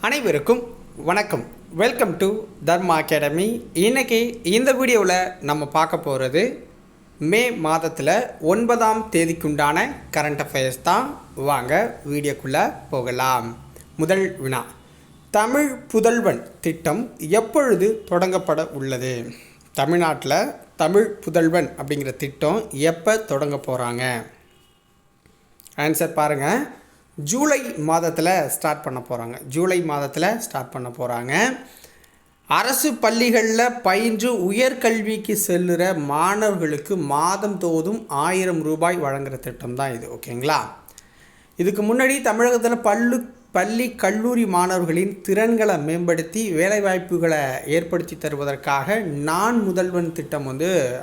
அனைவருக்கும் வணக்கம். Welcome to Dharma academy. இன்றைக்கி இந்த வீடியோவில் நம்ம பார்க்க போகிறது மே மாதத்தில் 9ஆம் தேதிக்குண்டான கரண்ட் அஃபேர்ஸ் தான். வாங்க வீடியோக்குள்ளே போகலாம். முதல் வினா, தமிழ் புதல்வன் திட்டம் எப்பொழுது தொடங்கப்பட உள்ளது? தமிழ்நாட்டில் தமிழ் புதல்வன் அப்படிங்கிற திட்டம் எப்போ தொடங்க போகிறாங்க? ஆன்சர் பாருங்கள். ஜூலை மாதத்தில் ஸ்டார்ட் பண்ண போகிறாங்க. அரசு பள்ளிகளில் பயின்று உயர்கல்விக்கு செல்லுற மாணவர்களுக்கு மாதந்தோறும் 1000 ரூபாய் வழங்குகிற திட்டம் தான் இது. ஓகேங்களா? இதுக்கு முன்னாடி தமிழகத்தில் பள்ளி கல்லூரி மாணவர்களின் திறன்களை மேம்படுத்தி வேலைவாய்ப்புகளை ஏற்படுத்தி தருவதற்காக நான் முதல்வன் திட்டம்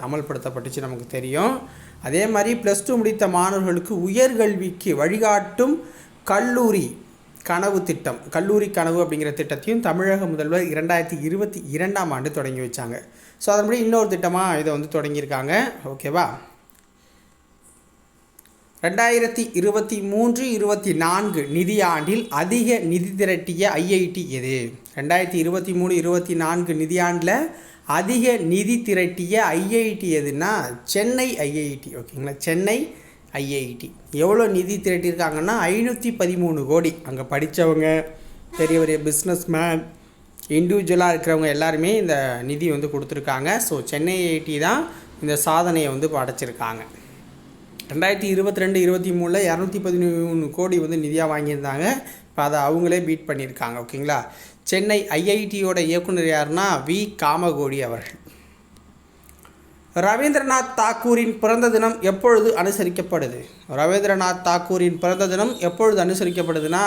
அமல்படுத்தப்பட்டுச்சு, நமக்கு தெரியும். அதே மாதிரி +2 முடித்த மாணவர்களுக்கு உயர்கல்விக்கு வழிகாட்டும் கல்லூரி கனவு அப்படிங்கிற திட்டத்தையும் தமிழக முதல்வர் 2022ஆம் ஆண்டு தொடங்கி வச்சாங்க. ஸோ அதன்படி இன்னொரு திட்டமாக இதை தொடங்கியிருக்காங்க. ஓகேவா? 2023-24 நிதியாண்டில் அதிக நிதி திரட்டிய ஐஐடி எது? 2023-24 நிதியாண்டில் அதிக நிதி திரட்டிய ஐஐடி எதுன்னா சென்னை ஐஐடி. ஓகேங்களா? சென்னை ஐஐடி எவ்வளோ நிதி திரட்டியிருக்காங்கன்னா 513 கோடி. அங்கே படித்தவங்க, பெரிய பெரிய பிஸ்னஸ்மேன், இண்டிவிஜுவலாக இருக்கிறவங்க எல்லாருமே இந்த நிதி கொடுத்துருக்காங்க. ஸோ சென்னை ஐஐடி தான் இந்த சாதனையை படைச்சிருக்காங்க. 2022-23 213 கோடி நிதியாக வாங்கியிருந்தாங்க. இப்போ அதை அவங்களே பீட் பண்ணியிருக்காங்க. ஓகேங்களா? சென்னை ஐஐடியோட இயக்குனர் யாருன்னா வி காமகோடி அவர்கள். ரவீந்திரநாத் தாக்கூரின் பிறந்த தினம் எப்பொழுது அனுசரிக்கப்படுது? அனுசரிக்கப்படுதுன்னா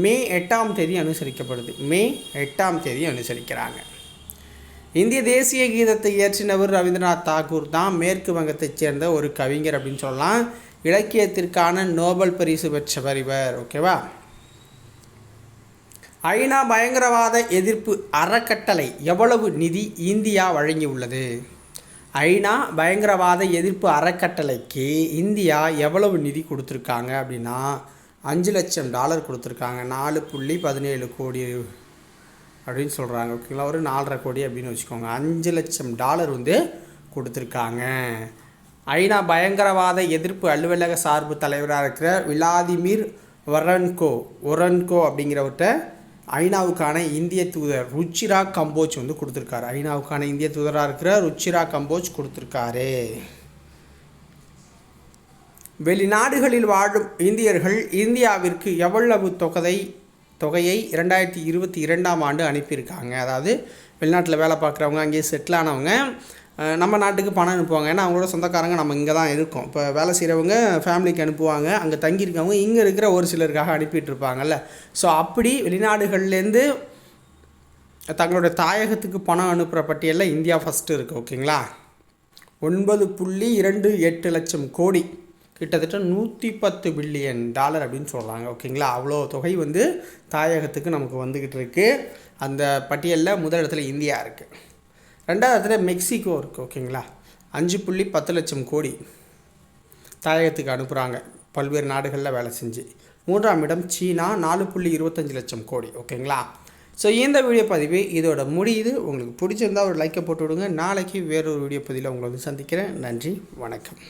மே 8ஆம் தேதி அனுசரிக்கப்படுது. மே 8ஆம் தேதி அனுசரிக்கிறாங்க. இந்திய தேசிய கீதத்தை இயற்றினவர் ரவீந்திரநாத் தாக்கூர் தான். மேற்கு வங்கத்தைச் சேர்ந்த ஒரு கவிஞர் அப்படின்னு சொல்லலாம். இலக்கியத்திற்கான நோபல் பரிசு பெற்றவர் இவர். ஓகேவா? ஐநா பயங்கரவாத எதிர்ப்பு அறக்கட்டளை எவ்வளவு நிதி இந்தியா வழங்கியுள்ளது? ஐநா பயங்கரவாத எதிர்ப்பு அறக்கட்டளைக்கு இந்தியா எவ்வளவு நிதி கொடுத்துருக்காங்க அப்படின்னா $5 லட்சம் கொடுத்துருக்காங்க. 4.17 கோடி அப்படின்னு சொல்கிறாங்க. ஓகேங்களா? ஒரு 4.5 கோடி அப்படின்னு வச்சுக்கோங்க. $5 லட்சம் கொடுத்துருக்காங்க. ஐநா பயங்கரவாத எதிர்ப்பு அலுவலக சார்பு தலைவராக இருக்கிற விளாதிமிர் ஒரன்கோ அப்படிங்கிறவர்கிட்ட ஐநாவுக்கான இந்திய தூதர் ருச்சிரா கம்போஜ் கொடுத்துருக்காரு. ஐநாவுக்கான இந்திய தூதராக இருக்கிற ருச்சிரா கம்போஜ் கொடுத்துருக்காரு. வெளிநாடுகளில் வாழும் இந்தியர்கள் இந்தியாவிற்கு எவ்வளவு தொகையை 2022ஆம் ஆண்டு அனுப்பியிருக்காங்க? அதாவது வெளிநாட்டில் வேலை பார்க்குறவங்க, அங்கேயே செட்டில் ஆனவங்க நம்ம நாட்டுக்கு பணம் அனுப்புவாங்க. ஏன்னா அவங்களோட சொந்தக்காரங்க நம்ம இங்கே தான் இருக்கோம். இப்போ வேலை செய்கிறவங்க ஃபேமிலிக்கு அனுப்புவாங்க, அங்கே தங்கியிருக்கவங்க இங்கே இருக்கிற ஒரு சிலருக்காக அனுப்பிட்டுருப்பாங்கல்ல. ஸோ அப்படி வெளிநாடுகள்லேருந்து தங்களோட தாயகத்துக்கு பணம் அனுப்புகிற பட்டியலில் இந்தியா ஃபஸ்ட்டு இருக்குது. ஓகேங்களா? 9.28 லட்சம் கோடி, கிட்டத்தட்ட $110 பில்லியன் அப்படின்னு சொல்கிறாங்க. ஓகேங்களா? அவ்வளோ தொகை தாயகத்துக்கு நமக்கு வந்துக்கிட்டு இருக்குது. அந்த பட்டியலில் முதல் இடத்துல இந்தியா இருக்குது. 2ஆவது இடத்துல மெக்சிகோ இருக்குது. ஓகேங்களா? 5.10 லட்சம் கோடி தாயகத்துக்கு அனுப்புகிறாங்க பல்வேறு நாடுகளில் வேலை செஞ்சு. 3ஆம் இடம் சீனா 4.25 லட்சம் கோடி. ஓகேங்களா? ஸோ இந்த வீடியோ பதிவு இதோட முடியுது. உங்களுக்கு பிடிச்சிருந்தால் ஒரு லைக்கை போட்டு விடுங்க. நாளைக்கு வேறொரு வீடியோ பதிவில் உங்களை சந்திக்கிறேன். நன்றி, வணக்கம்.